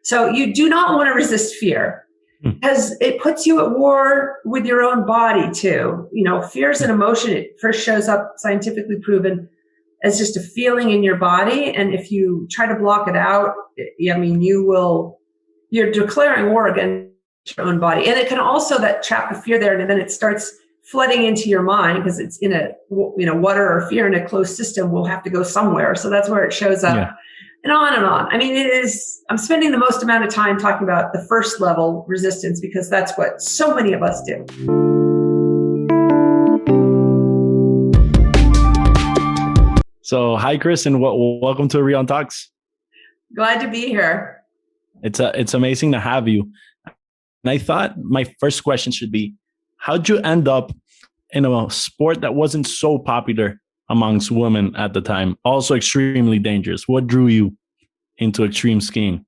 So you do not want to resist fear because it puts you at war with your own body too. Fear is an emotion. It first shows up scientifically proven as just a feeling in your body. And if you try to block it out, you're declaring war against your own body. And it can also, that trap of fear there, and then it starts flooding into your mind because it's in water or fear in a closed system will have to go somewhere. So that's where it shows up. Yeah. And on and on. I mean, I'm spending the most amount of time talking about the first level resistance because that's what so many of us do. So, hi, Kristen. Welcome to Rion Talks. Glad to be here. It's amazing to have you. And I thought my first question should be, how'd you end up in a sport that wasn't so popular amongst women at the time, also extremely dangerous? What drew you into extreme skiing?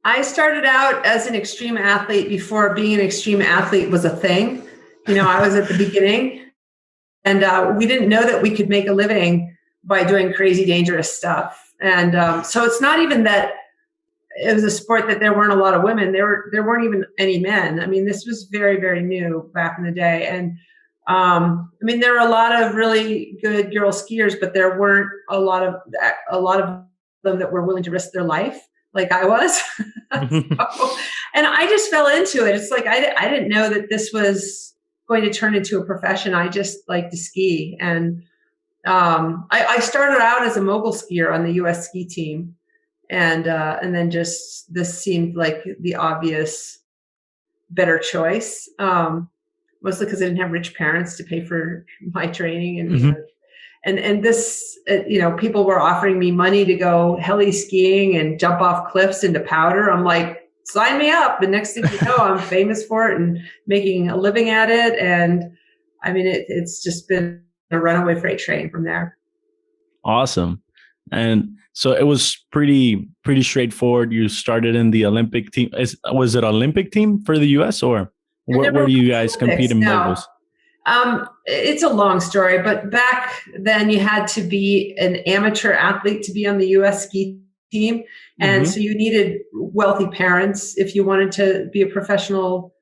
I started out as an extreme athlete before being an extreme athlete was a thing. I was at the beginning, and we didn't know that we could make a living by doing crazy, dangerous stuff. And so it's not even that it was a sport that there weren't a lot of women. There weren't even any men. I mean, this was very, very new back in the day. And there were a lot of really good girl skiers, but there weren't a lot of them that were willing to risk their life like I was. And I just fell into it. It's like I didn't know that this was going to turn into a profession. I just like to ski. And I started out as a mogul skier on the U.S. ski team. And then just this seemed like the obvious better choice. Mostly because I didn't have rich parents to pay for my training, and this, people were offering me money to go heli skiing and jump off cliffs into powder. I'm like, sign me up. The next thing you know, I'm famous for it and making a living at it. And I mean, it's just been a runaway freight train from there. Awesome. And so it was pretty straightforward. You started in the Olympic team. Was it Olympic team for the U.S. or? Where do you guys compete in moguls? It's a long story, but back then you had to be an amateur athlete to be on the U.S. ski team. And so you needed wealthy parents if you wanted to be a professional,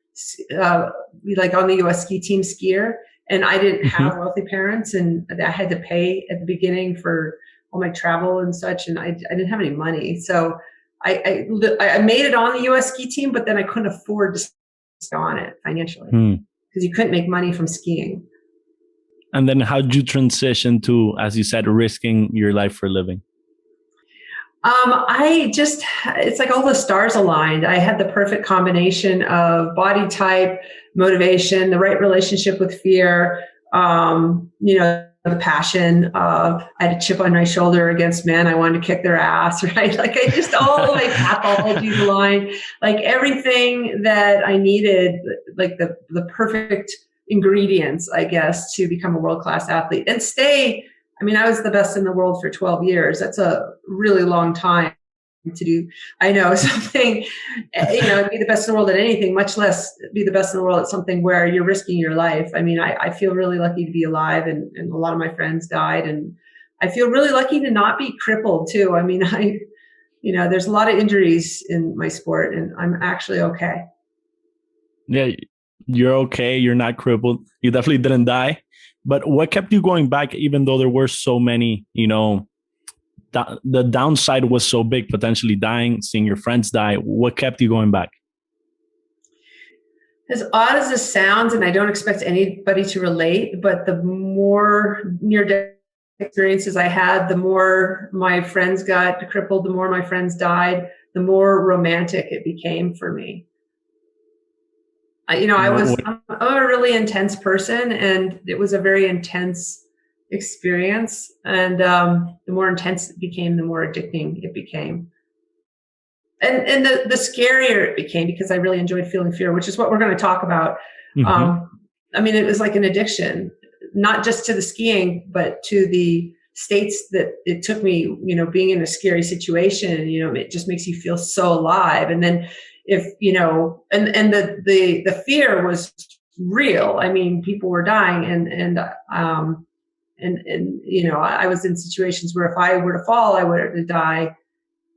like on the U.S. ski team skier. And I didn't have wealthy parents, and I had to pay at the beginning for all my travel and such. And I didn't have any money. So I made it on the U.S. ski team, but then I couldn't afford to on it financially because you couldn't make money from skiing. And then how'd you transition to, as you said, risking your life for a living? It's like all the stars aligned. I had the perfect combination of body type, motivation, the right relationship with fear, the passion of, I had a chip on my shoulder against men. I wanted to kick their ass, right? Like all my pathology aligned, like everything that I needed, like the perfect ingredients, I guess, to become a world-class athlete and stay. I mean, I was the best in the world for 12 years. That's a really long time to do. I know something, be the best in the world at anything, much less be the best in the world at something where you're risking your life. I mean, I feel really lucky to be alive, and a lot of my friends died, and I feel really lucky to not be crippled too. I mean, there's a lot of injuries in my sport, and I'm actually okay. Yeah, you're okay. You're not crippled. You definitely didn't die. But what kept you going back, even though there were so many, the downside was so big, potentially dying, seeing your friends die? What kept you going back? As odd as this sounds, and I don't expect anybody to relate, but the more near-death experiences I had, the more my friends got crippled, the more my friends died, the more romantic it became for me. I'm a really intense person, and it was a very intense experience. And the more intense it became, the more addicting it became. And the scarier it became, because I really enjoyed feeling fear, which is what we're going to talk about. It was like an addiction, not just to the skiing, but to the states that it took me, being in a scary situation, it just makes you feel so alive. And then if, and the fear was real. I mean, people were dying, and I was in situations where if I were to fall, I were to die.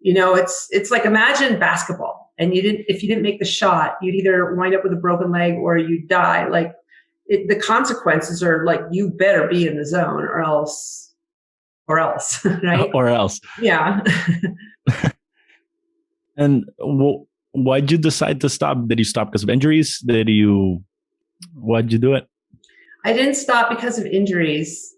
It's like, imagine basketball, and if you didn't make the shot, you'd either wind up with a broken leg or you'd die. Like the consequences are like, you better be in the zone or else, right? Or else. Yeah. And why'd you decide to stop? Did you stop because of injuries? Why'd you do it? I didn't stop because of injuries.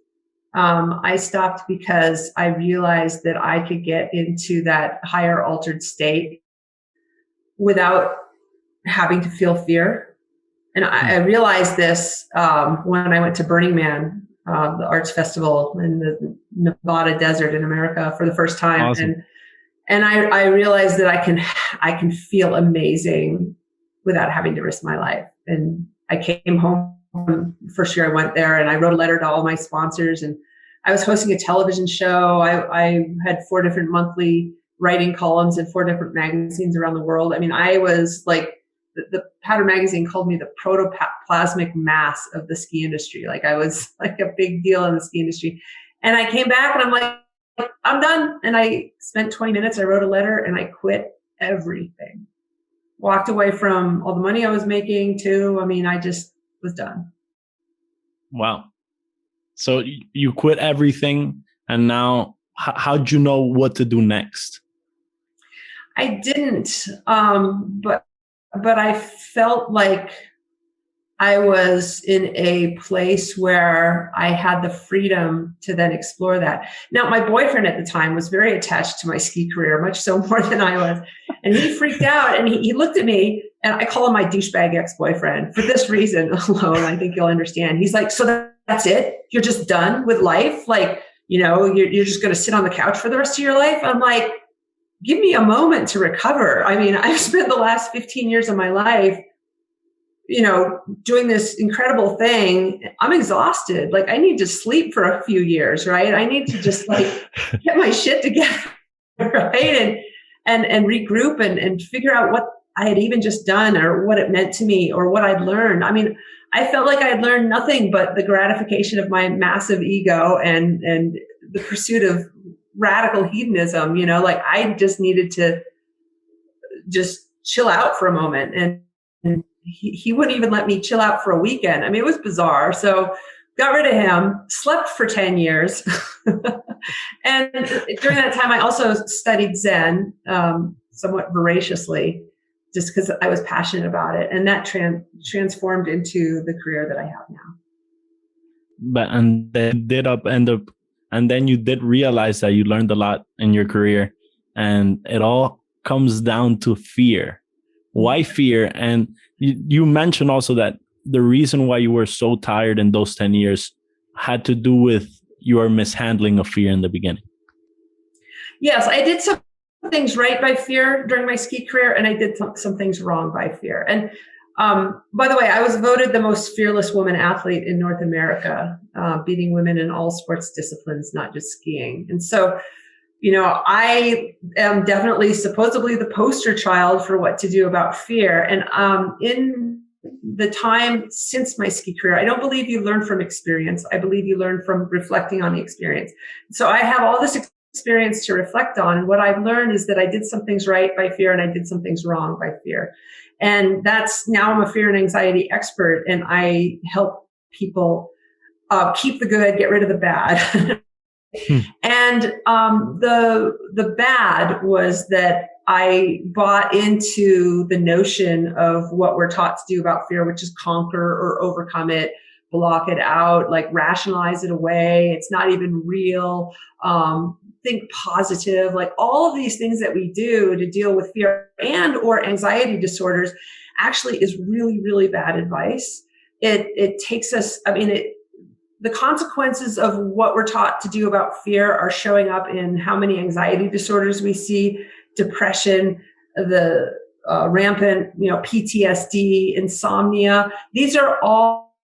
I stopped because I realized that I could get into that higher altered state without having to feel fear. And I realized this when I went to Burning Man, the arts festival in the Nevada desert in America for the first time. Awesome. And I realized that I can feel amazing without having to risk my life. And I came home the first year I went there, and I wrote a letter to all my sponsors, and I was hosting a television show. I had 4 different monthly writing columns in 4 different magazines around the world. I mean, I was like, the Powder magazine called me the protoplasmic mass of the ski industry. Like, I was like a big deal in the ski industry. And I came back and I'm like, I'm done. And I spent 20 minutes, I wrote a letter, and I quit everything. Walked away from all the money I was making too. I mean, I just was done. Wow. So you quit everything, and now how'd you know what to do next? I didn't, but I felt like I was in a place where I had the freedom to then explore that. Now, my boyfriend at the time was very attached to my ski career, much so more than I was. And he freaked out, and he looked at me, and I call him my douchebag ex-boyfriend for this reason alone. I think you'll understand. He's like, so that's it? You're just done with life? Like, you're just going to sit on the couch for the rest of your life? I'm like, give me a moment to recover. I mean, I've spent the last 15 years of my life, doing this incredible thing. I'm exhausted. Like, I need to sleep for a few years, right? I need to just get my shit together, right? And regroup and figure out what I had even just done, or what it meant to me, or what I'd learned. I mean, I felt like I had learned nothing but the gratification of my massive ego and the pursuit of radical hedonism. Like, I just needed to just chill out for a moment. And he wouldn't even let me chill out for a weekend. I mean, it was bizarre. So got rid of him, slept for 10 years. And during that time, I also studied Zen somewhat voraciously, just because I was passionate about it. And that transformed into the career that I have now. And then you did realize that you learned a lot in your career, and it all comes down to fear. Why fear? And you mentioned also that the reason why you were so tired in those 10 years had to do with your mishandling of fear in the beginning. Yes, I did some things right by fear during my ski career, and I did some things wrong by fear. And by the way, I was voted the most fearless woman athlete in North America, beating women in all sports disciplines, not just skiing. And so, I am definitely supposedly the poster child for what to do about fear. And in the time since my ski career, I don't believe you learn from experience. I believe you learn from reflecting on the experience. So I have all this experience to reflect on. And what I've learned is that I did some things right by fear, and I did some things wrong by fear. And now I'm a fear and anxiety expert, and I help people keep the good, get rid of the bad. And the bad was that I bought into the notion of what we're taught to do about fear, which is conquer or overcome it, block it out, like rationalize it away. It's not even real. Think positive, like all of these things that we do to deal with fear and or anxiety disorders actually is really, really bad advice. It takes us, the consequences of what we're taught to do about fear are showing up in how many anxiety disorders we see, depression, the rampant, PTSD, insomnia. These are all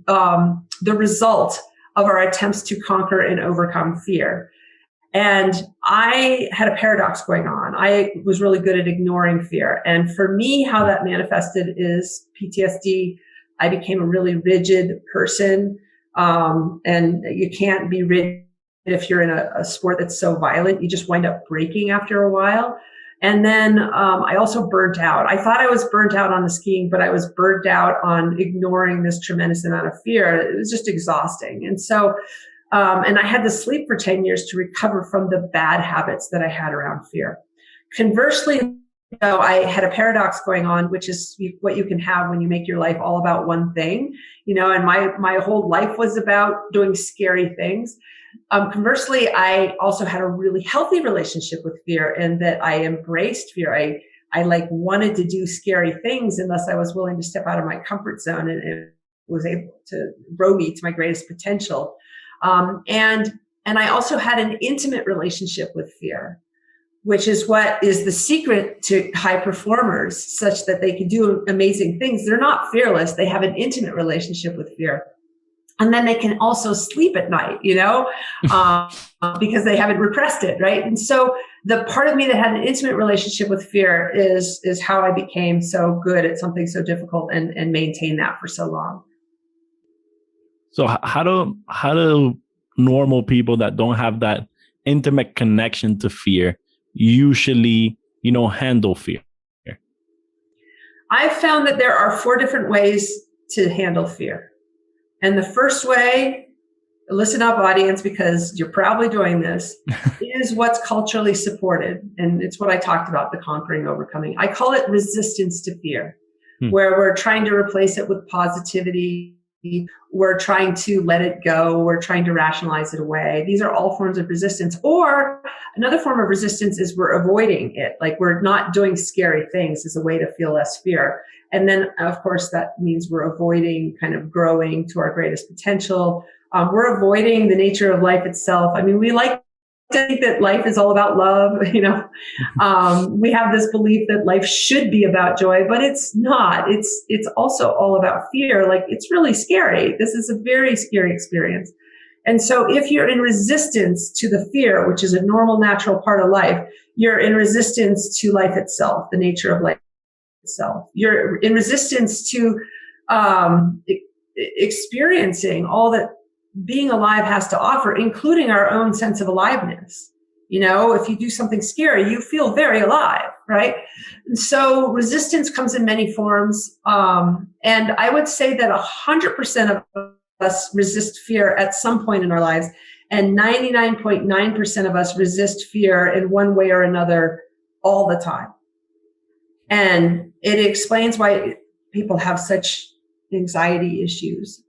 the result of our attempts to conquer and overcome fear. And I had a paradox going on. I was really good at ignoring fear. And for me, how that manifested is PTSD. I became a really rigid person. And you can't be rigid if you're in a sport that's so violent, you just wind up breaking after a while. And then I also burnt out. I thought I was burnt out on the skiing, but I was burnt out on ignoring this tremendous amount of fear. It was just exhausting. And so, and I had to sleep for 10 years to recover from the bad habits that I had around fear. Conversely, though, I had a paradox going on, which is what you can have when you make your life all about one thing, and my whole life was about doing scary things. Conversely, I also had a really healthy relationship with fear, and that I embraced fear. I like wanted to do scary things unless I was willing to step out of my comfort zone, and it was able to grow me to my greatest potential. And I also had an intimate relationship with fear, which is what is the secret to high performers, such that they can do amazing things. They're not fearless. They have an intimate relationship with fear. And then they can also sleep at night, because they haven't repressed it, right? And so the part of me that had an intimate relationship with fear is how I became so good at something so difficult and maintain that for so long. So how do normal people that don't have that intimate connection to fear usually, handle fear? I've found that there are 4 different ways to handle fear. And the first way, listen up, audience, because you're probably doing this, is what's culturally supported. And it's what I talked about, the conquering, overcoming. I call it resistance to fear, where we're trying to replace it with positivity. We're trying to let it go. We're trying to rationalize it away. These are all forms of resistance. Or another form of resistance is we're avoiding it. Like we're not doing scary things as a way to feel less fear. And then, of course, that means we're avoiding kind of growing to our greatest potential. We're avoiding the nature of life itself. I mean, we like to think that life is all about love. We have this belief that life should be about joy, but it's not. It's also all about fear. Like, it's really scary. This is a very scary experience. And so if you're in resistance to the fear, which is a normal, natural part of life, you're in resistance to life itself, the nature of life itself. You're in resistance to experiencing all that being alive has to offer, including our own sense of aliveness. If you do something scary, you feel very alive, right? And so resistance comes in many forms. And I would say that 100% of us resist fear at some point in our lives. And 99.9% of us resist fear in one way or another all the time. And it explains why people have such anxiety issues.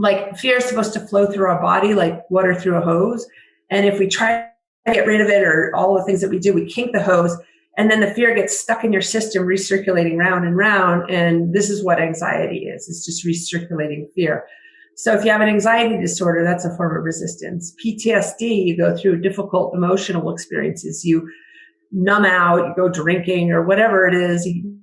Like fear is supposed to flow through our body like water through a hose. And if we try to get rid of it, or all the things that we do, we kink the hose, and then the fear gets stuck in your system, recirculating round and round. And this is what anxiety is. It's just recirculating fear. So if you have an anxiety disorder, that's a form of resistance. PTSD, you go through difficult emotional experiences. You numb out, you go drinking or whatever it is. You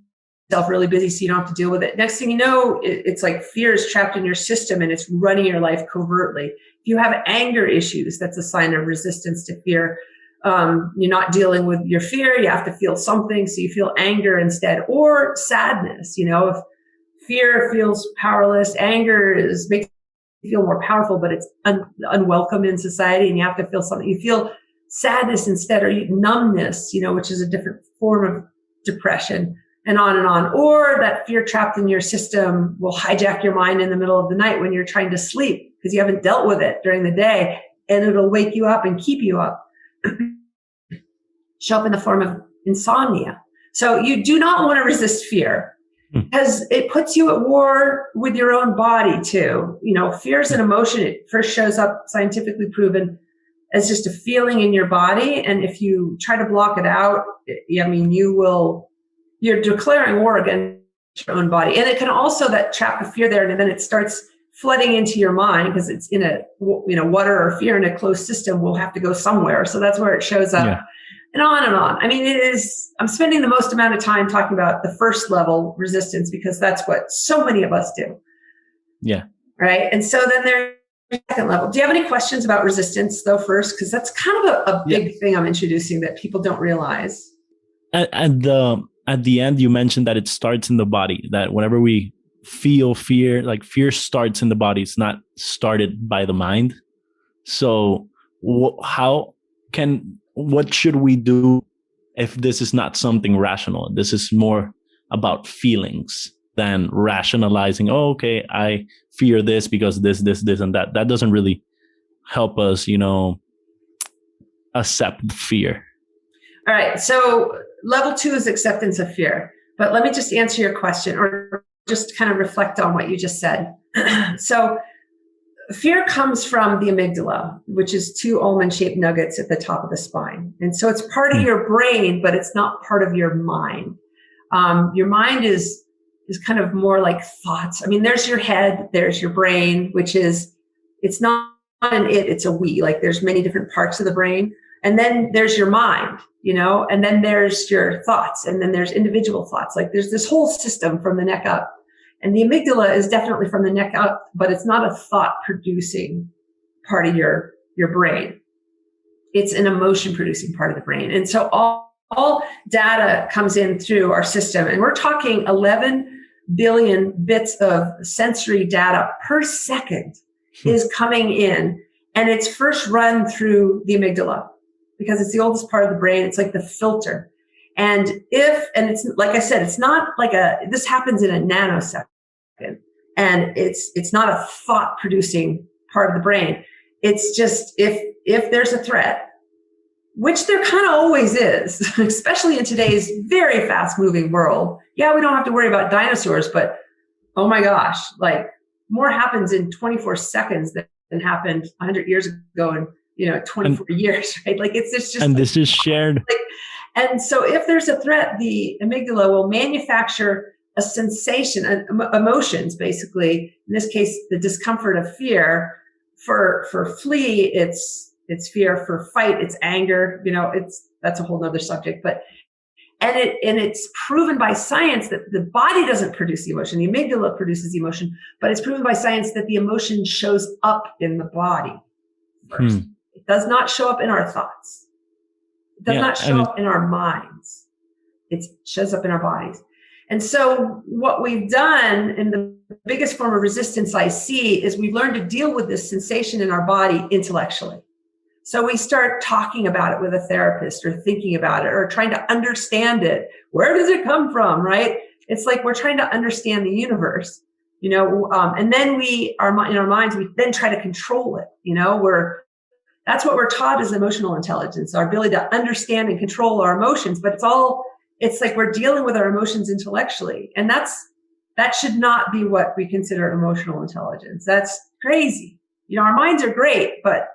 yourself really busy so you don't have to deal with it. Next thing you know, it's like fear is trapped in your system and it's running your life covertly. If you have anger issues, that's a sign of resistance to fear. You're not dealing with your fear. You have to feel something, so you feel anger instead. Or sadness. If fear feels powerless, anger makes you feel more powerful, but it's unwelcome in society, and you have to feel something. You feel sadness instead, or numbness, which is a different form of depression. And on and on. Or that fear trapped in your system will hijack your mind in the middle of the night when you're trying to sleep because you haven't dealt with it during the day, and it'll wake you up and keep you up. Show up in the form of insomnia. So you do not want to resist fear because it puts you at war with your own body too. Fear is an emotion. It first shows up, scientifically proven, as just a feeling in your body. And if you try to block it out, you're declaring war against your own body. And it can also, that trap of fear there, and then it starts flooding into your mind because it's in water or fear in a closed system will have to go somewhere. So that's where it shows up. Yeah. And on and on. I mean, I'm spending the most amount of time talking about the first level resistance because that's what so many of us do. Yeah. Right. And so then there's the second level. Do you have any questions about resistance though first? Because that's kind of a big thing I'm introducing that people don't realize. At the end, you mentioned that it starts in the body, that whenever we feel fear, like fear starts in the body, it's not started by the mind. So what should we do if this is not something rational? This is more about feelings than rationalizing, oh, okay, I fear this because this, and that. That doesn't really help us, accept fear. All right. So level 2 is acceptance of fear. But let me just answer your question, or just kind of reflect on what you just said. So fear comes from the amygdala, which is 2 almond-shaped nuggets at the top of the spine. And so it's part of your brain, but it's not part of your mind. Your mind is kind of more like thoughts. I mean, there's your head, there's your brain, which is, it's not an it, it's a we. Like there's many different parts of the brain. And then there's your mind, and then there's your thoughts, and then there's individual thoughts. Like there's this whole system from the neck up. And the amygdala is definitely from the neck up, but it's not a thought-producing part of your brain. It's an emotion-producing part of the brain. And so all data comes in through our system. And we're talking 11 billion bits of sensory data per second is coming in. And it's first run through the amygdala because it's the oldest part of the brain. It's like the filter. And it's like I said, it's not like this happens in a nanosecond, and it's not a thought producing part of the brain. It's just, if there's a threat, which there kind of always is, especially in today's very fast moving world. Yeah, we don't have to worry about dinosaurs, but oh my gosh, like more happens in 24 seconds than happened 100 years ago in 24 years, right? Like it's just, and this is shared. And so if there's a threat, the amygdala will manufacture a sensation, emotions, basically. In this case, the discomfort of fear. For flee, it's fear. For fight, it's anger. That's a whole nother subject. But it's proven by science that the body doesn't produce the emotion. The amygdala produces the emotion, but it's proven by science that the emotion shows up in the body first. It does not show up in our thoughts. It does not show up in our minds. It shows up in our bodies. And so what we've done, and the biggest form of resistance I see, is we've learned to deal with this sensation in our body intellectually. So we start talking about it with a therapist, or thinking about it, or trying to understand it. Where does it come from, right? It's like we're trying to understand the universe, and then in our minds, we then try to control it. That's what we're taught as emotional intelligence, our ability to understand and control our emotions. But it's like we're dealing with our emotions intellectually. And that should not be what we consider emotional intelligence. That's crazy. Our minds are great, but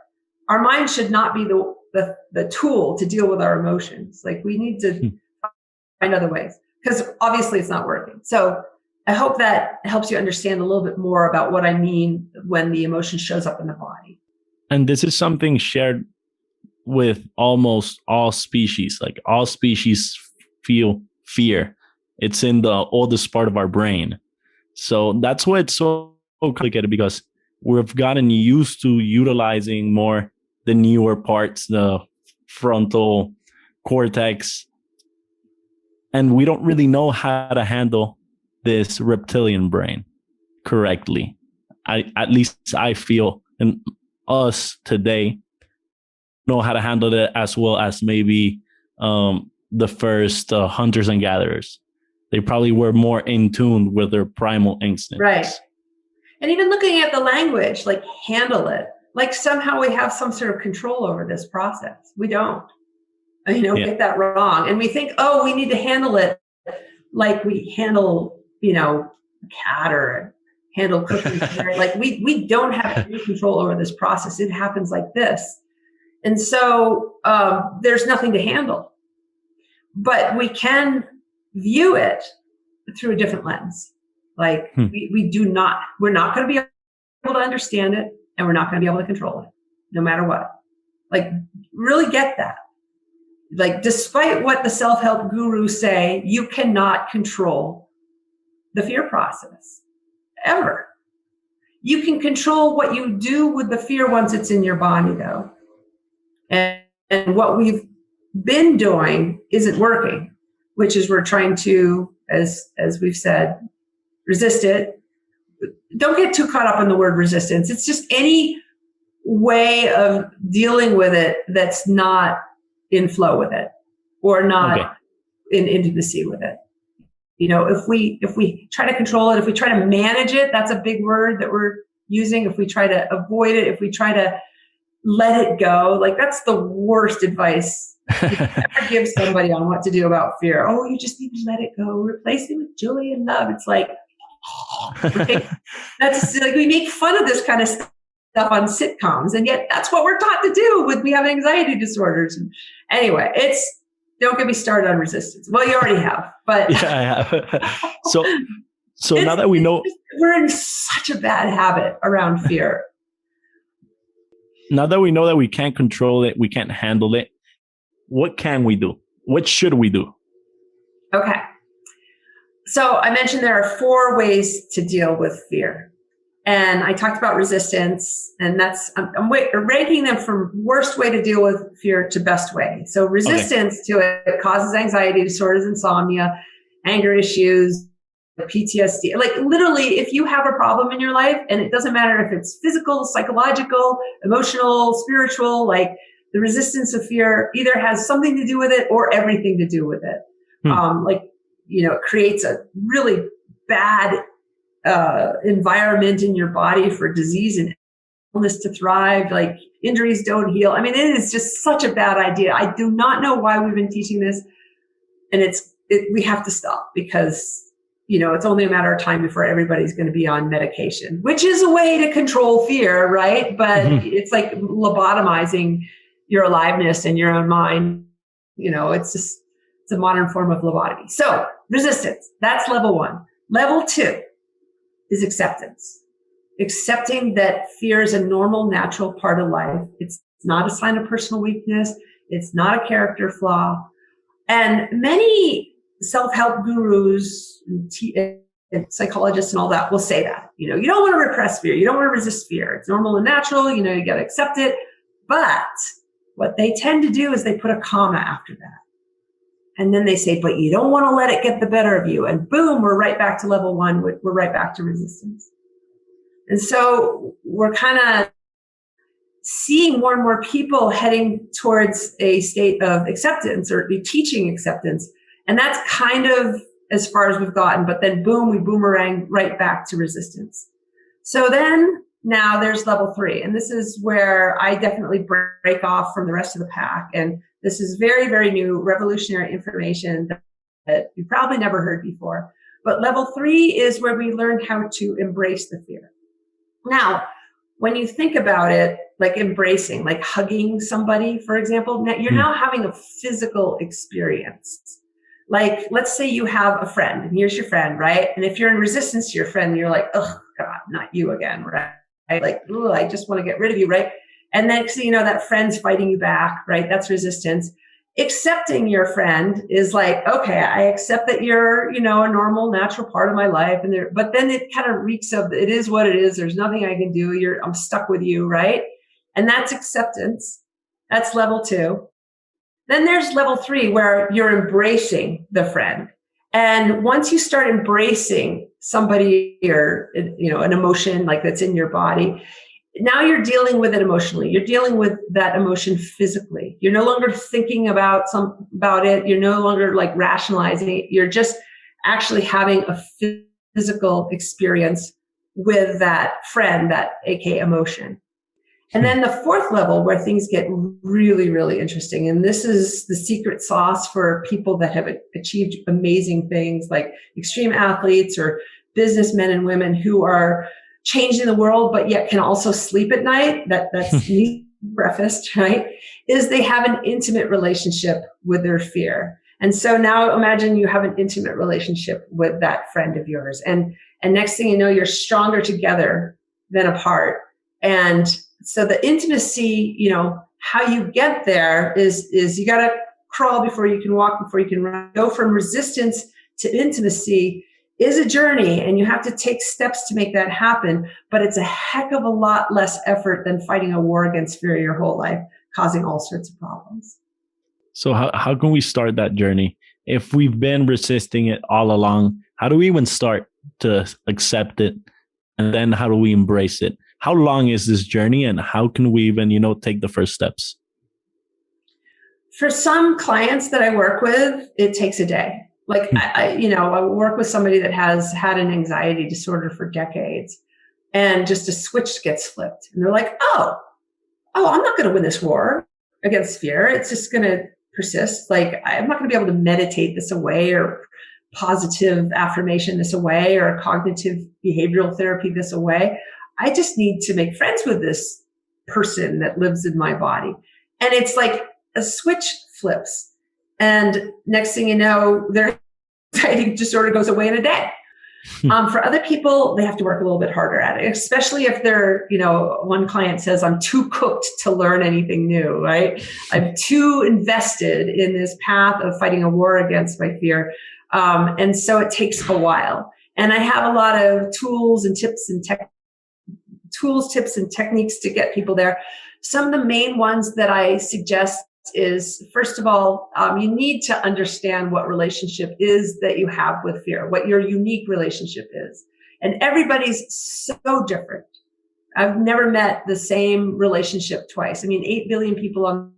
our minds should not be the tool to deal with our emotions. Like we need to find other ways, because obviously it's not working. So I hope that helps you understand a little bit more about what I mean when the emotion shows up in the body. And this is something shared with almost all species. Like all species feel fear. It's in the oldest part of our brain. So that's why it's so complicated, because we've gotten used to utilizing more the newer parts, the frontal cortex, and we don't really know how to handle this reptilian brain correctly. At least I feel, and us today know how to handle it as well as maybe the first hunters and gatherers. They probably were more in tune with their primal instincts. Right. And even looking at the language, like handle it, like somehow we have some sort of control over this process. We don't, get that wrong. And we think, we need to handle it like we handle, a cat or handle cookies. Like we don't have any control over this process. It happens like this. And so there's nothing to handle. But we can view it through a different lens. Like we're not going to be able to understand it, and we're not going to be able to control it, no matter what. Like really get that. Like despite what the self-help gurus say, you cannot control the fear process ever. You can control what you do with the fear once it's in your body, though. And what we've been doing isn't working, which is we're trying to, as we've said, resist it. Don't get too caught up in the word resistance. It's just any way of dealing with it that's not in flow with it or not in intimacy with it. If we try to control it, if we try to manage it, that's a big word that we're using. If we try to avoid it, if we try to let it go, like that's the worst advice you can ever give somebody on what to do about fear. Oh, you just need to let it go. Replace it with joy and love. It's like, right? That's like, we make fun of this kind of stuff on sitcoms, and yet that's what we're taught to do when we have anxiety disorders. And anyway, don't get me started on resistance. Well, you already have, but yeah, I have. So now that we know, we're in such a bad habit around fear. Now that we know that we can't control it, we can't handle it, what can we do? What should we do? Okay. So I mentioned there are 4 ways to deal with fear. And I talked about resistance, and I'm ranking them from worst way to deal with fear to best way. So resistance to it causes anxiety disorders, insomnia, anger issues, PTSD. Like literally, if you have a problem in your life, and it doesn't matter if it's physical, psychological, emotional, spiritual, like the resistance of fear either has something to do with it or everything to do with it. It creates a really bad environment in your body for disease and illness to thrive. Like injuries don't heal. I mean, it is just such a bad idea. I do not know why we've been teaching this, and we have to stop, because it's only a matter of time before everybody's going to be on medication, which is a way to control fear, right? But it's like lobotomizing your aliveness and your own mind. It's a modern form of lobotomy. So resistance, that's level 1. Level 2 is acceptance. Accepting that fear is a normal, natural part of life. It's not a sign of personal weakness. It's not a character flaw. And many self-help gurus and psychologists and all that will say that, you don't want to repress fear. You don't want to resist fear. It's normal and natural. You got to accept it. But what they tend to do is they put a comma after that. And then they say, but you don't want to let it get the better of you. And boom, we're right back to level 1. We're right back to resistance. And so we're kind of seeing more and more people heading towards a state of acceptance, or teaching acceptance. And that's kind of as far as we've gotten. But then boom, we boomerang right back to resistance. So then now there's level 3. And this is where I definitely break off from the rest of the pack. And this is very, very new, revolutionary information that you probably never heard before. But level 3 is where we learn how to embrace the fear. Now, when you think about it, like embracing, like hugging somebody, for example, you're now having a physical experience. Like, let's say you have a friend, and here's your friend, right? And if you're in resistance to your friend, you're like, oh, God, not you again, right? Like, I just want to get rid of you, right? And next thing you know, that friend's fighting you back, right? That's resistance. Accepting your friend is like, okay, I accept that you're, a normal, natural part of my life. But then it kind of reeks of, it is what it is. There's nothing I can do. I'm stuck with you, right? And that's acceptance. That's level 2. Then there's level 3, where you're embracing the friend. And once you start embracing somebody or, an emotion like that's in your body, now you're dealing with it emotionally. You're dealing with that emotion physically. You're no longer thinking about it. You're no longer like rationalizing it. You're just actually having a physical experience with that friend, that aka emotion. And then the 4th level, where things get really, really interesting. And this is the secret sauce for people that have achieved amazing things, like extreme athletes or businessmen and women who are changing the world, but yet can also sleep at night. That's prefaced, right? Is they have an intimate relationship with their fear. And so now imagine you have an intimate relationship with that friend of yours. And next thing you know, you're stronger together than apart. And so the intimacy, how you get there is you got to crawl before you can walk, before you can run. Go from resistance to intimacy is a journey, and you have to take steps to make that happen. But it's a heck of a lot less effort than fighting a war against fear your whole life, causing all sorts of problems. So how can we start that journey? If we've been resisting it all along, how do we even start to accept it? And then how do we embrace it? how long is this journey, and how can we even, take the first steps? For some clients that I work with, it takes a day. Like, I work with somebody that has had an anxiety disorder for decades, and just a switch gets flipped. And they're like, oh, I'm not going to win this war against fear. It's just going to persist. Like, I'm not going to be able to meditate this away, or positive affirmation this away, or cognitive behavioral therapy this away. I just need to make friends with this person that lives in my body. And it's like a switch flips. And next thing you know, their anxiety disorder goes away in a day. For other people, they have to work a little bit harder at it, especially if they're, one client says, I'm too cooked to learn anything new, right? I'm too invested in this path of fighting a war against my fear. And so it takes a while. And I have a lot of tools and tips and techniques to get people there. Some of the main ones that I suggest is, first of all, you need to understand what relationship is that you have with fear, what your unique relationship is. And everybody's so different. I've never met the same relationship twice. I mean, 8 billion people on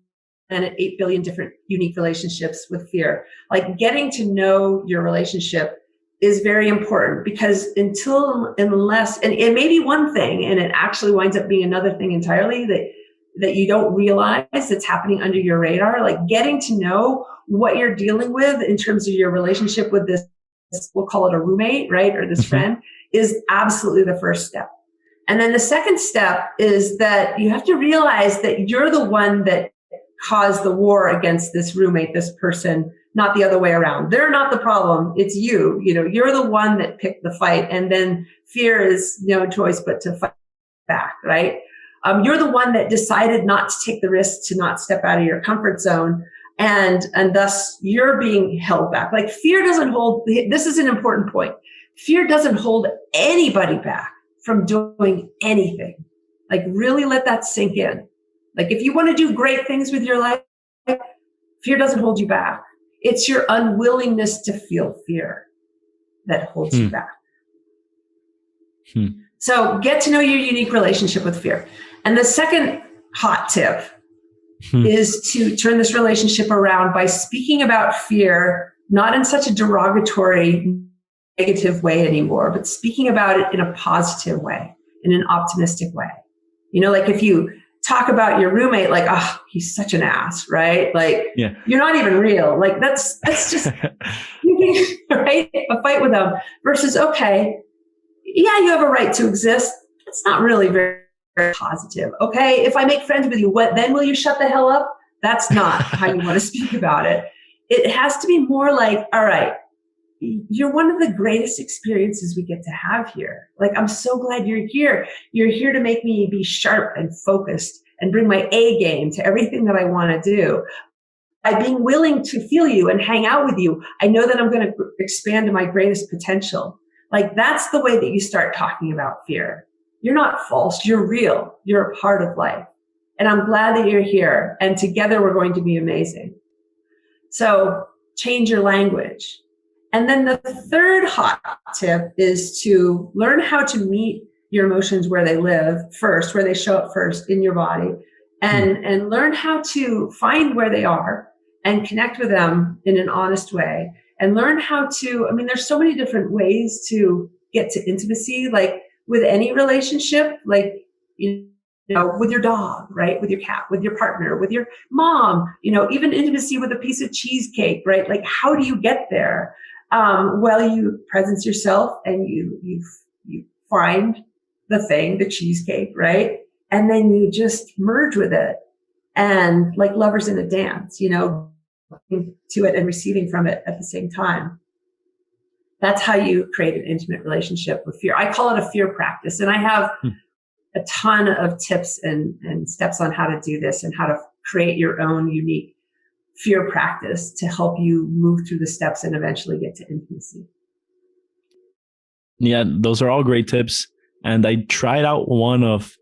the planet, 8 billion different unique relationships with fear. Like, getting to know your relationship is very important, because unless, and it may be one thing and it actually winds up being another thing entirely that you don't realize that's happening under your radar. Like, getting to know what you're dealing with in terms of your relationship with this, we'll call it a roommate, right? Or this friend, is absolutely the first step. And then the second step is that you have to realize that you're the one that caused the war against this roommate, this person, not the other way around. They're not the problem. It's you. You're the one that picked the fight. And then fear is no choice but to fight back, right? You're the one that decided not to take the risk, to not step out of your comfort zone. And thus you're being held back. Like, fear doesn't hold, this is an important point. Fear doesn't hold anybody back from doing anything. Like, really let that sink in. Like, if you want to do great things with your life, fear doesn't hold you back. It's your unwillingness to feel fear that holds you back. So get to know your unique relationship with fear. And the second hot tip is to turn this relationship around by speaking about fear, not in such a derogatory, negative way anymore, but speaking about it in a positive way, in an optimistic way. Like, if you talk about your roommate, like, oh, he's such an ass, right? Like, you're not even real. Like, that's just, right? A fight with them versus, okay, yeah, you have a right to exist. It's not really very, very positive. Okay, if I make friends with you, what then? Will you shut the hell up? That's not how you want to speak about it. It has to be more like, all right, you're one of the greatest experiences we get to have here. Like, I'm so glad you're here. You're here to make me be sharp and focused and bring my A game to everything that I want to do. By being willing to feel you and hang out with you, I know that I'm going to expand to my greatest potential. Like, that's the way that you start talking about fear. You're not false. You're real. You're a part of life. And I'm glad that you're here. And together we're going to be amazing. So change your language. And then the third hot tip is to learn how to meet your emotions where they live first, where they show up first in your body, and learn how to find where they are and connect with them in an honest way. And learn how to, there's so many different ways to get to intimacy, like with any relationship, like, with your dog, right? With your cat, with your partner, with your mom, even intimacy with a piece of cheesecake, right? Like, how do you get there? Well, you presence yourself and you find the thing, the cheesecake, right? And then you just merge with it, and like lovers in a dance, to it and receiving from it at the same time. That's how you create an intimate relationship with fear. I call it a fear practice. And I have a ton of tips and steps on how to do this and how to create your own unique fear practice to help you move through the steps and eventually get to intimacy. Yeah, those are all great tips. And I tried out one of,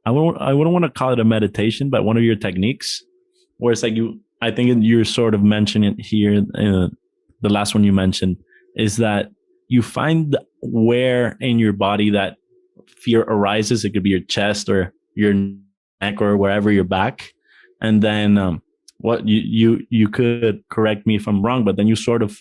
I wouldn't want to call it a meditation, but one of your techniques where it's like I think you're sort of mentioning it here, the last one you mentioned, is that you find where in your body that fear arises. It could be your chest or your neck or wherever your back. And then what you could correct me if I'm wrong, but then you sort of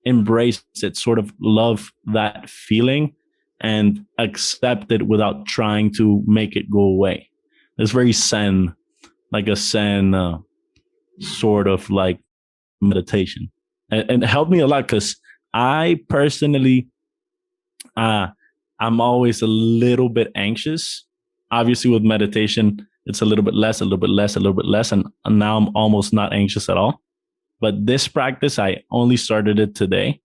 embrace it, sort of love that feeling and accept it without trying to make it go away. It's very Zen, like a Zen sort of like meditation. And it helped me a lot because I personally, I'm always a little bit anxious. Obviously, with meditation, it's a little bit less, a little bit less, a little bit less. And now I'm almost not anxious at all. But this practice, I only started it today.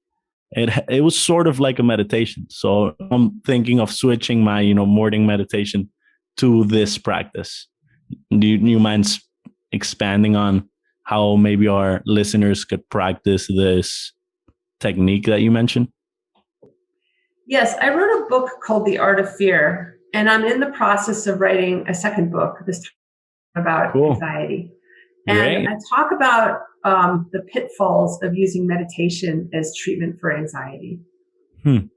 It was sort of like a meditation. So I'm thinking of switching my, morning meditation to this practice. Do you mind expanding on how maybe our listeners could practice this technique that you mentioned? Yes, I wrote a book called The Art of Fear, and I'm in the process of writing a second book this time about anxiety. And I talk about the pitfalls of using meditation as treatment for anxiety. And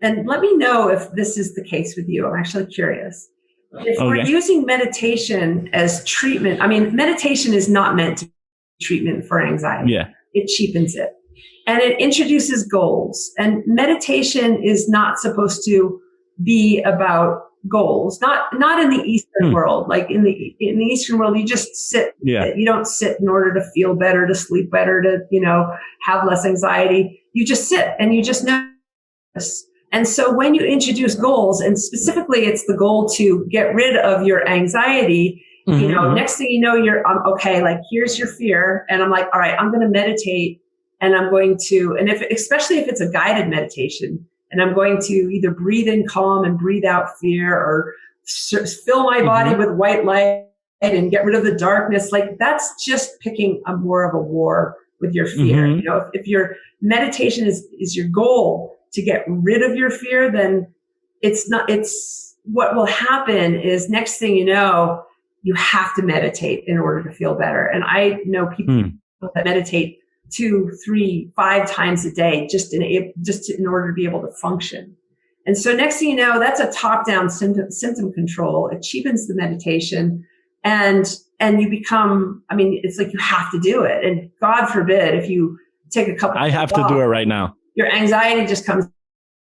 let me know if this is the case with you. I'm actually curious. If we're using meditation as treatment, meditation is not meant to be treatment for anxiety. Yeah. It cheapens it. And it introduces goals. And meditation is not supposed to be about goals. Not in the Eastern world. Like in the Eastern world, you just sit. Yeah. You don't sit in order to feel better, to sleep better, to have less anxiety. You just sit and you just notice. And so when you introduce goals, and specifically it's the goal to get rid of your anxiety, next thing you know, you're okay, like here's your fear. And I'm like, all right, I'm going to meditate, and I'm going to, and especially if it's a guided meditation, and I'm going to either breathe in calm and breathe out fear, or fill my body with white light and get rid of the darkness. Like that's just picking more of a war with your fear. If your meditation is your goal to get rid of your fear, then what will happen is next thing you know, you have to meditate in order to feel better. And I know people that meditate 2, 3, 5 times a day just in order to be able to function. And so next thing you know, that's a top-down symptom control. It cheapens the meditation, and you become, it's like you have to do it. And God forbid if you take a couple. I have to do it right now. Your anxiety just comes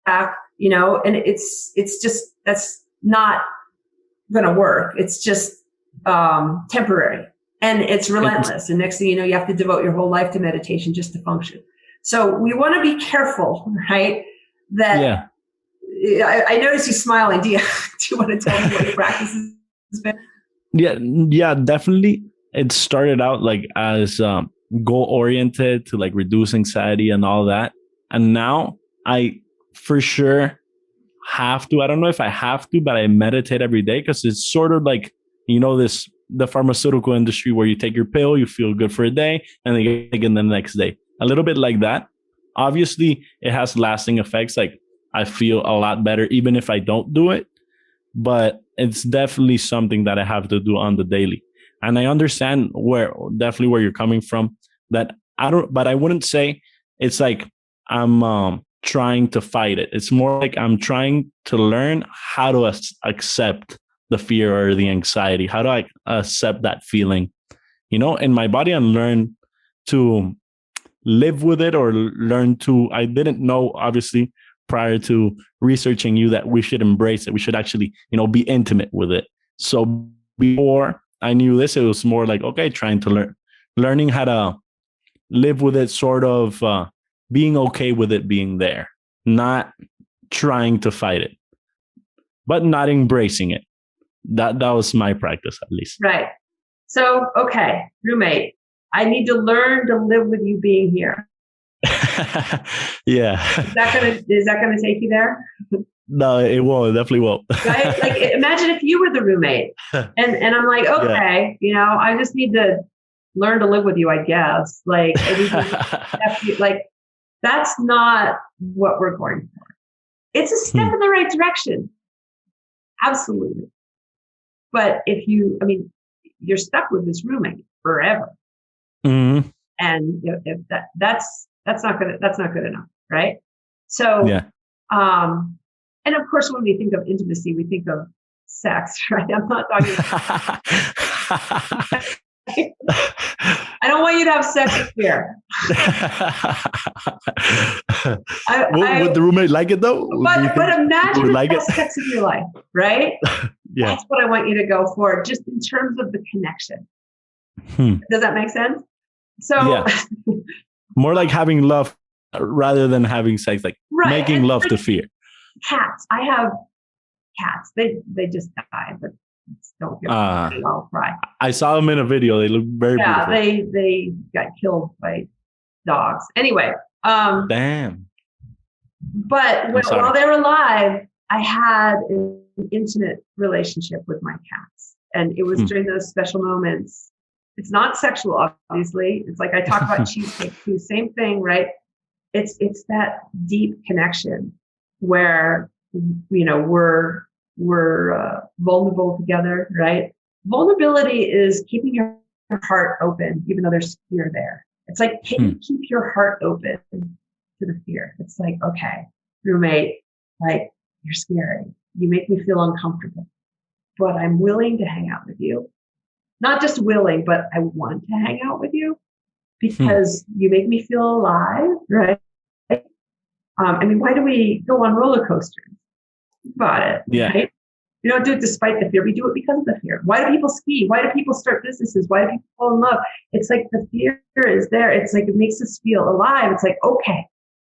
back, and it's just, that's not going to work. It's just temporary, and it's relentless. And next thing you know, you have to devote your whole life to meditation just to function. So we want to be careful, right? That I notice you smiling. Do you want to tell me what your practice has been? Yeah, definitely. It started out like as goal oriented to like reduce anxiety and all that. And now I for sure have to, I don't know if I have to, but I meditate every day because it's sort of like, the pharmaceutical industry where you take your pill, you feel good for a day, and then you take it the next day. A little bit like that. Obviously, it has lasting effects. Like I feel a lot better even if I don't do it, but it's definitely something that I have to do on the daily. And I understand where you're coming from. But I wouldn't say it's like I'm trying to fight it. It's more like I'm trying to learn how to accept the fear or the anxiety. How do I accept that feeling, in my body, and learn to live with it, or I didn't know, obviously, prior to researching you, that we should embrace it. We should actually, be intimate with it. So before I knew this, it was more like, okay, trying to learning how to live with it, sort of being okay with it being there, not trying to fight it, but not embracing it. That was my practice, at least. Right. So, okay, roommate, I need to learn to live with you being here. Yeah. Is that gonna take you there? No, it won't. It definitely won't. Right? Like imagine if you were the roommate, and I'm like, okay, I just need to learn to live with you, I guess. Like, that's not what we're going for. It's a step in the right direction. Absolutely. But if you're stuck with this roommate forever. Mm-hmm. And if that's not good enough. Right. So, And of course, when we think of intimacy, we think of sex, right? I'm not talking I don't want you to have sex with fear. Would the roommate like it though? But imagine the best sex of your life, right? Yeah. That's what I want you to go for, just in terms of the connection. Does that make sense? So more like having love rather than having sex, like making love to fear. Cats. I have cats. They just die, but don't get I'll cry. I saw them in a video. They look very beautiful. Yeah, they got killed by dogs. Anyway. Damn. But while they were alive, I had an intimate relationship with my cats. And it was during those special moments. It's not sexual, obviously. It's like I talk about cheesecake too. Same thing, right? It's that deep connection where, we're vulnerable together, right? Vulnerability is keeping your heart open, even though there's fear there. It's like, can you keep your heart open to the fear? It's like, okay, roommate, like, you're scary. You make me feel uncomfortable, but I'm willing to hang out with you. Not just willing, but I want to hang out with you because you make me feel alive, right? Why do we go on roller coasters? Think about it, right? We don't do it despite the fear. We do it because of the fear. Why do people ski? Why do people start businesses? Why do people fall in love? It's like the fear is there. It's like it makes us feel alive. It's like, okay,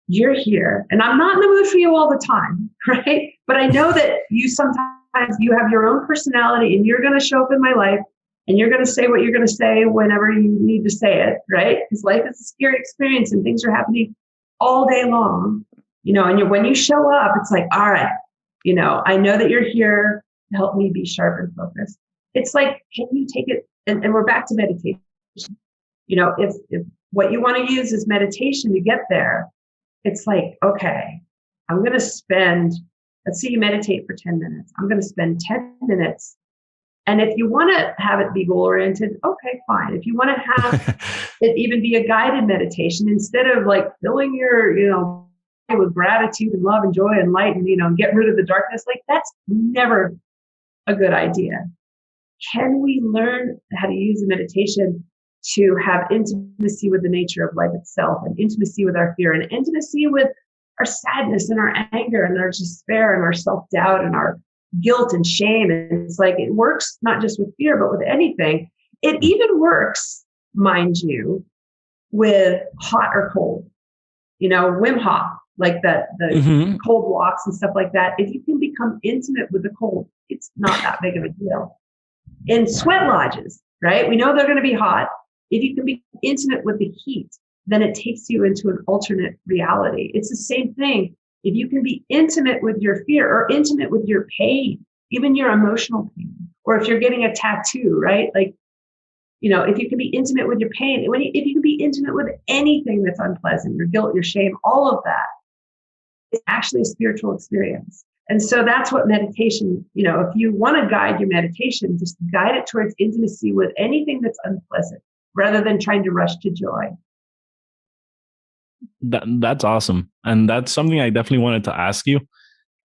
you're here. And I'm not in the mood for you all the time, right? But I know that sometimes you have your own personality and you're going to show up in my life and you're going to say what you're going to say whenever you need to say it, right? Because life is a scary experience and things are happening all day long, and when you show up, it's like, all right, I know that you're here to help me be sharp and focused. It's like, can you take it? And we're back to meditation. If what you want to use is meditation to get there, it's like, okay, I'm going to spend, let's say you meditate for 10 minutes. I'm going to spend 10 minutes. And if you want to have it be goal-oriented, okay, fine. If you want to have it even be a guided meditation, instead of like filling your, with gratitude and love and joy and light and, and get rid of the darkness, like that's never a good idea. Can we learn how to use the meditation to have intimacy with the nature of life itself and intimacy with our fear and intimacy with our sadness and our anger and our despair and our self-doubt and our guilt and shame? And it's like, it works not just with fear, but with anything. It even works, mind you, with hot or cold, Wim Hof, like the cold walks and stuff like that. If you can become intimate with the cold, it's not that big of a deal. In sweat lodges, right? We know they're going to be hot. If you can be intimate with the heat, then it takes you into an alternate reality. It's the same thing. If you can be intimate with your fear or intimate with your pain, even your emotional pain, or if you're getting a tattoo, right? Like, if you can be intimate with your pain, if you can be intimate with anything that's unpleasant, your guilt, your shame, all of that, it's actually a spiritual experience. And so that's what meditation, if you want to guide your meditation, just guide it towards intimacy with anything that's unpleasant rather than trying to rush to joy. That's awesome. And that's something I definitely wanted to ask you,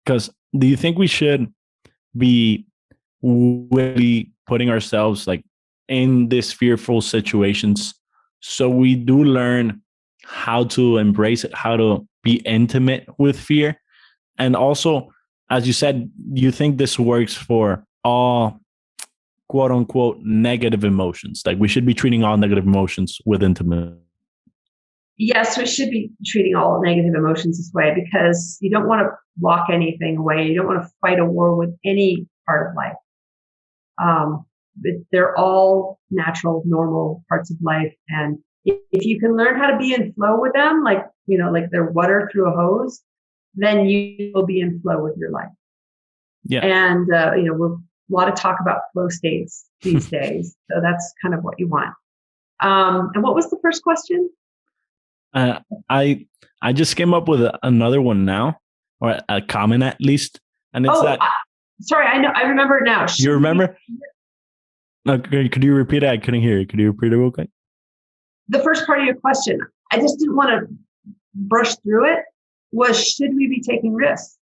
because do you think we should be really putting ourselves like in these fearful situations so we do learn how to embrace it, how to be intimate with fear? And also, as you said, you think this works for all quote unquote negative emotions, like we should be treating all negative emotions with intimacy. Yes, we should be treating all negative emotions this way because you don't want to lock anything away. You don't want to fight a war with any part of life. They're all natural, normal parts of life. And if you can learn how to be in flow with them, like they're water through a hose, then you will be in flow with your life. Yeah. And, we're a lot of talk about flow states these days. So that's kind of what you want. And what was the first question? I just came up with another one now, or a comment at least, and it's sorry, I remember it now. You remember? Could you repeat it? I couldn't hear it. Could you repeat it real quick? The first part of your question, I just didn't want to brush through it. Was should we be taking risks?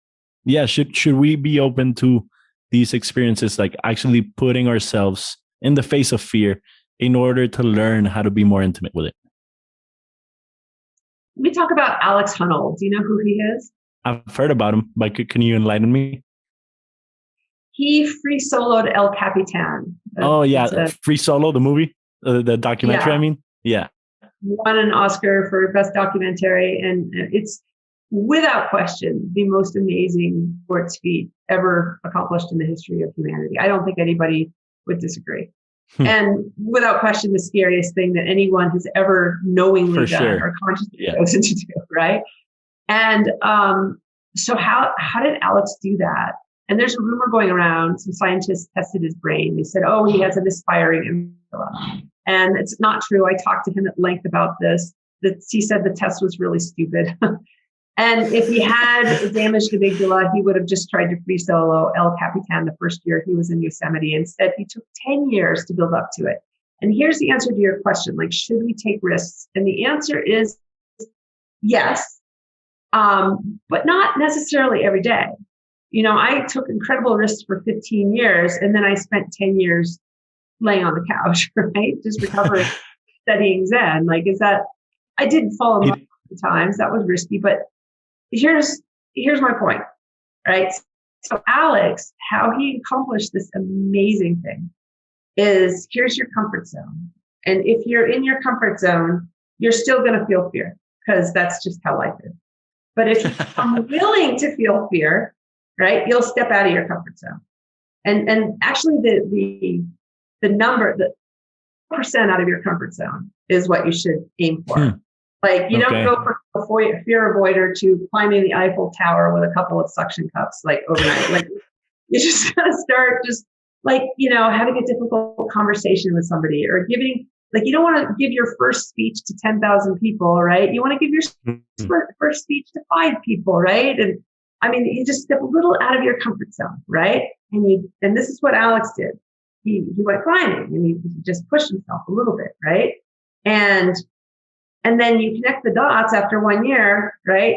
Yeah, should we be open to these experiences, like actually putting ourselves in the face of fear in order to learn how to be more intimate with it? Let me talk about Alex Honnold. Do you know who he is? I've heard about him, but can you enlighten me? He free soloed El Capitan. Oh yeah, Free Solo, the movie, the documentary. Yeah. I mean, yeah, Won an Oscar for best documentary, and it's without question the most amazing sports feat ever accomplished in the history of humanity. I don't think anybody would disagree. And without question, the scariest thing that anyone has ever knowingly done or consciously chosen to do, right? And so how did Alex do that? And there's a rumor going around. Some scientists tested his brain. They said, oh, he has a misfiring amygdala. And it's not true. I talked to him at length about this. He said the test was really stupid. And if he had damaged amygdala, he would have just tried to free solo El Capitan the first year he was in Yosemite. Instead, he took 10 years to build up to it. And here's the answer to your question, like, should we take risks? And the answer is yes, but not necessarily every day. You know, I took incredible risks for 15 years, and then I spent 10 years laying on the couch, right? Just recovering, studying Zen. Like, I did fall in love times. That was risky, but here's my point, right? So Alex, how he accomplished this amazing thing is, here's your comfort zone. And if you're in your comfort zone, you're still going to feel fear, because that's just how life is. But if you're willing to feel fear, right, you'll step out of your comfort zone. And actually the number, the percent out of your comfort zone is what you should aim for. Like, you don't go from a fear avoider to climbing the Eiffel Tower with a couple of suction cups, like overnight. Like, you just gotta start just like, you know, having a difficult conversation with somebody, or giving, like, you don't want to give your first speech to 10,000 people, right? You want to give your first speech to 5 people, right? And I mean, you just step a little out of your comfort zone, right? And this is what Alex did. He went climbing, and he just pushed himself a little bit, right? And then you connect the dots after 1 year, right?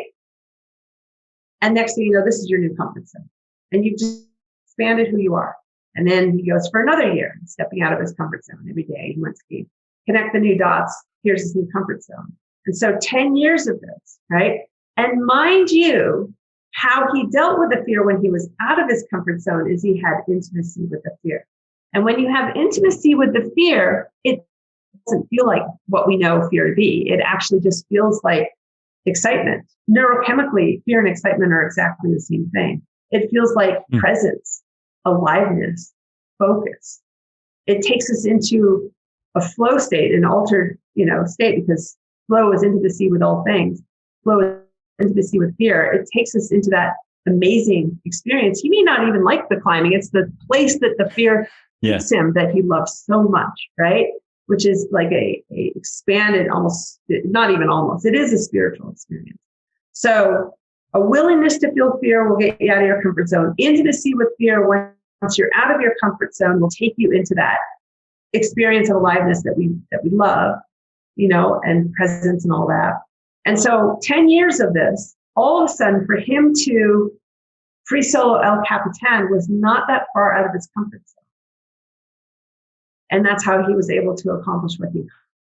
And next thing you know, this is your new comfort zone. And you've just expanded who you are. And then he goes for another year, stepping out of his comfort zone every day. He went skiing. Connect the new dots. Here's his new comfort zone. And so 10 years of this, right? And mind you, how he dealt with the fear when he was out of his comfort zone is he had intimacy with the fear. And when you have intimacy with the fear, it doesn't feel like what we know fear to be. It actually just feels like excitement. Neurochemically, fear and excitement are exactly the same thing. It feels like presence, aliveness, focus. It takes us into a flow state, an altered, state, because flow is intimacy with all things. Flow is intimacy with fear. It takes us into that amazing experience. He may not even like the climbing. It's the place that the fear hits him that he loves so much, right? Which is like a expanded, almost, not even almost, it is a spiritual experience. So a willingness to feel fear will get you out of your comfort zone. Intimacy with fear, once you're out of your comfort zone, will take you into that experience of aliveness that we love, and presence and all that. And so 10 years of this, all of a sudden for him to free solo El Capitan was not that far out of his comfort zone. And that's how he was able to accomplish what he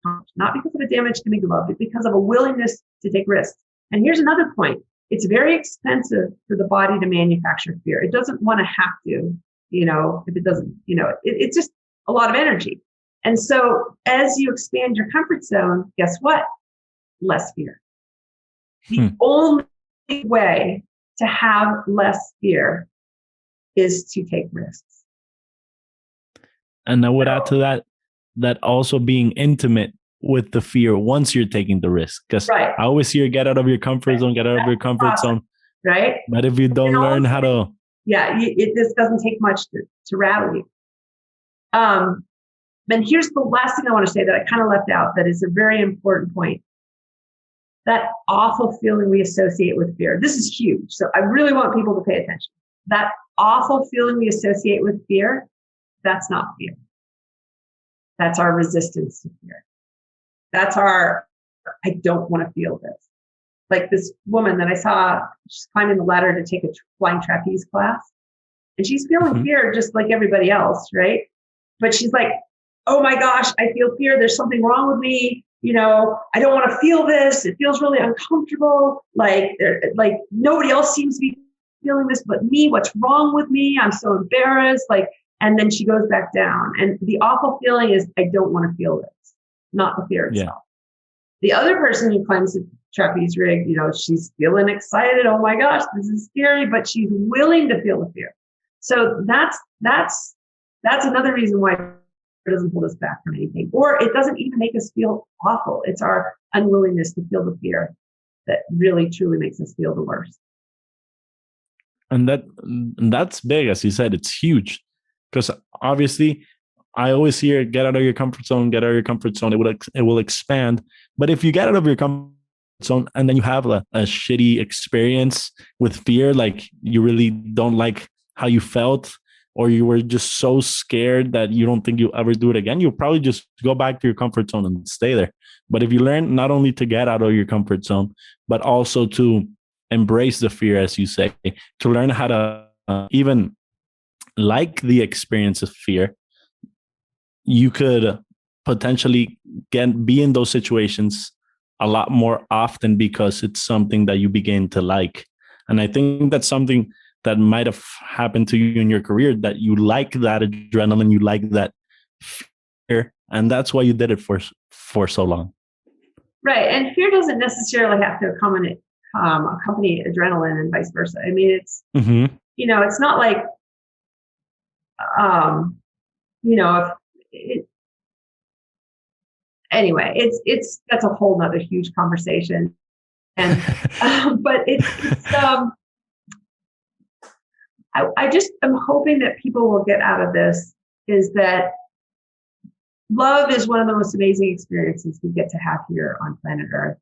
accomplished, not because of a damaged amygdala, but because of a willingness to take risks. And here's another point. It's very expensive for the body to manufacture fear. It doesn't want to have to, if it doesn't, it's just a lot of energy. And so as you expand your comfort zone, guess what? Less fear. The only way to have less fear is to take risks. And I would add to that also being intimate with the fear once you're taking the risk. Because I always hear, get out of your comfort zone, get out of your comfort zone. Right. But if you don't learn how to... Yeah, this doesn't take much to rattle you. And here's the last thing I want to say that I kind of left out that is a very important point. That awful feeling we associate with fear. This is huge. So I really want people to pay attention. That awful feeling we associate with fear, that's not fear. That's our resistance to fear. That's our, I don't want to feel this. like this woman that I saw, she's climbing the ladder to take a flying trapeze class. And she's feeling fear just like everybody else, right? But she's like, oh my gosh, I feel fear. There's something wrong with me. I don't want to feel this. It feels really uncomfortable. Like nobody else seems to be feeling this but me. What's wrong with me? I'm so embarrassed. And then she goes back down. And the awful feeling is, I don't want to feel this, not the fear itself. The other person who climbs the trapeze rig, she's feeling excited. Oh my gosh, this is scary, but she's willing to feel the fear. So that's another reason why it doesn't hold us back from anything, or it doesn't even make us feel awful. It's our unwillingness to feel the fear that really truly makes us feel the worst. And that's big, as you said. It's huge, because obviously I always hear, get out of your comfort zone, get out of your comfort zone. It will expand. But if you get out of your comfort zone and then you have a shitty experience with fear, like you really don't like how you felt, or you were just so scared that you don't think you'll ever do it again, you'll probably just go back to your comfort zone and stay there. But if you learn not only to get out of your comfort zone, but also to embrace the fear, as you say, to learn how to even like the experience of fear, you could potentially be in those situations a lot more often, because it's something that you begin to like. And I think that's something that might have happened to you in your career, that you like that adrenaline, you like that fear, and that's why you did it for so long. Right. And fear doesn't necessarily have to accompany adrenaline and vice versa. I mean, it's, it's not like, anyway, it's that's a whole nother huge conversation. And, but I just am hoping that people will get out of this is that love is one of the most amazing experiences we get to have here on planet Earth.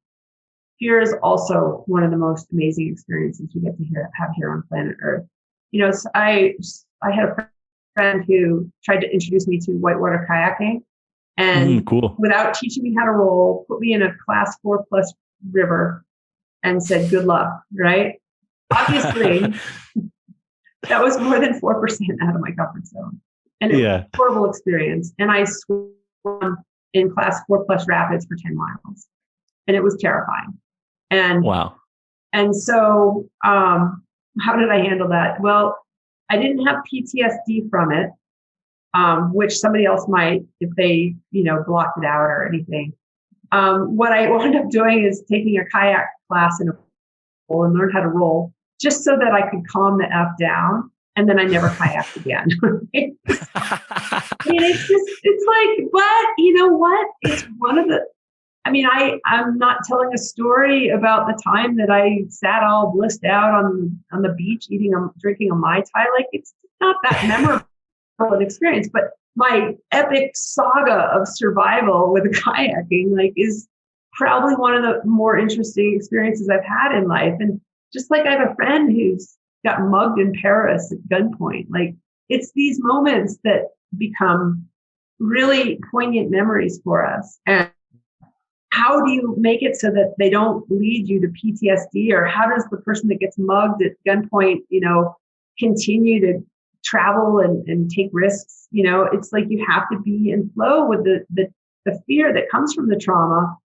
Fear is also one of the most amazing experiences we get to have here on planet Earth. So I had a friend who tried to introduce me to whitewater kayaking, and cool. Without teaching me how to roll, put me in a class 4+ river and said, good luck, right? Obviously, that was more than 4% out of my comfort zone. And it was a horrible experience. And I swam in class 4+ rapids for 10 miles. And it was terrifying. And wow. And so how did I handle that? Well, I didn't have PTSD from it, which somebody else might if they, blocked it out or anything. What I wound up doing is taking a kayak class in a pool and learn how to roll, just so that I could calm the F down, and then I never kayaked again. I mean, it's like, but you know what? It's one of the, I'm not telling a story about the time that I sat all blissed out on the beach, drinking a Mai Tai. Like, it's not that memorable an experience, but my epic saga of survival with kayaking, is probably one of the more interesting experiences I've had in life. And just like I have a friend who's got mugged in Paris at gunpoint. It's these moments that become really poignant memories for us. And how do you make it so that they don't lead you to PTSD? Or how does the person that gets mugged at gunpoint, continue to travel and take risks? It's like you have to be in flow with the fear that comes from the trauma.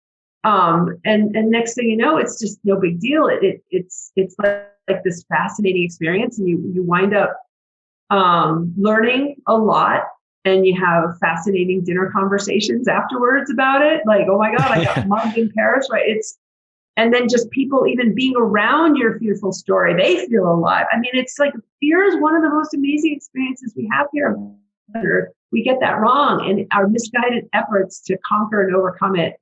And next thing you know, it's just no big deal. It's like this fascinating experience, and you wind up learning a lot, and you have fascinating dinner conversations afterwards about it. Like, oh my God, I got mugged in Paris, right? And then just people even being around your fearful story, they feel alive. I mean, it's like fear is one of the most amazing experiences we have here. We get that wrong, and our misguided efforts to conquer and overcome it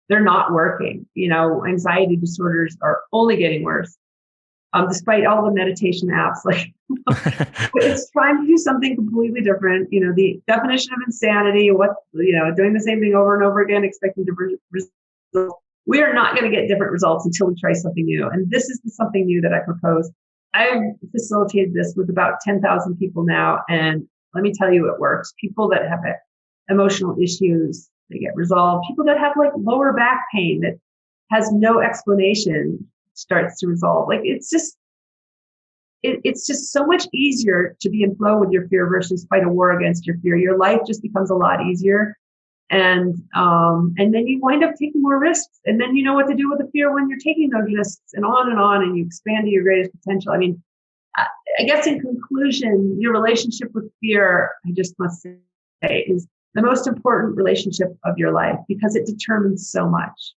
they're not working. Anxiety disorders are only getting worse. Despite all the meditation apps, it's trying to do something completely different. The definition of insanity, doing the same thing over and over again, expecting different results. We are not going to get different results until we try something new. And this is something new that I propose. I've facilitated this with about 10,000 people now. And let me tell you, it works. People that have emotional issues, they get resolved. People that have lower back pain that has no explanation, starts to resolve. Like it's just so much easier to be in flow with your fear versus fight a war against your fear. Your life just becomes a lot easier. And then you wind up taking more risks, and then you know what to do with the fear when you're taking those risks, and on, and you expand to your greatest potential. I mean, I guess in conclusion, your relationship with fear, I just must say, is the most important relationship of your life because it determines so much.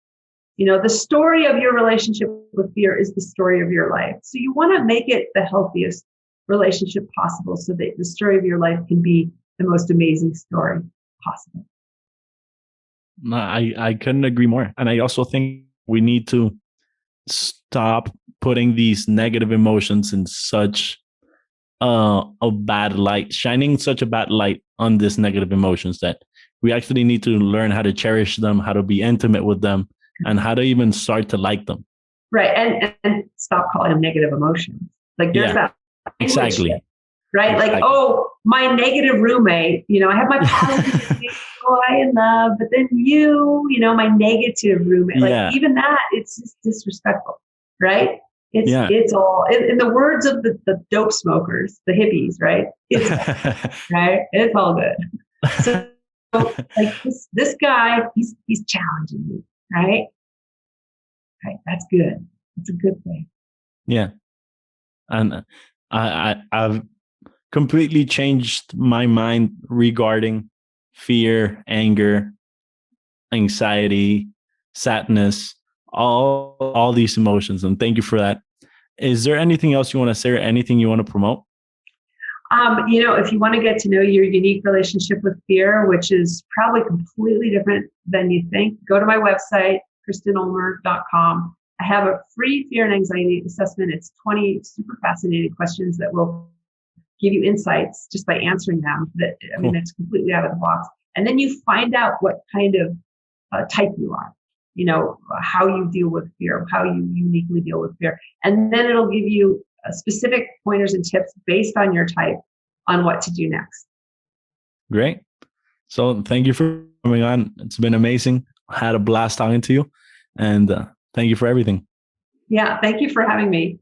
You know, the story of your relationship with fear is the story of your life. So you want to make it the healthiest relationship possible so that the story of your life can be the most amazing story possible. No, I couldn't agree more. And I also think we need to stop putting these negative emotions in such a bad light, shining such a bad light on these negative emotions, that we actually need to learn how to cherish them, how to be intimate with them, and how to even start to like them. Right. And stop calling them negative emotions. Like there's that. Exactly. Shit, right. Exactly. Like, oh, my negative roommate, you know, I have my positive boy in love, but then you know, my negative roommate, like even that, it's just disrespectful, right? It's all in the words of the dope smokers, the hippies, right? It's right. It's all good. So like this guy, he's challenging me, right? Right. That's good. That's a good thing. Yeah. And I've completely changed my mind regarding fear, anger, anxiety, sadness, all these emotions. And thank you for that. Is there anything else you want to say or anything you want to promote? You know, if you want to get to know your unique relationship with fear, which is probably completely different than you think, go to my website, KristenUlmer.com. I have a free fear and anxiety assessment. It's 20 super fascinating questions that will give you insights just by answering them. It's completely out of the box. And then you find out what kind of type you are, you know, how you deal with fear, how you uniquely deal with fear. And then it'll give you specific pointers and tips based on your type on what to do next. Great. So thank you for coming on. It's been amazing. I had a blast talking to you. And thank you for everything. Yeah, thank you for having me.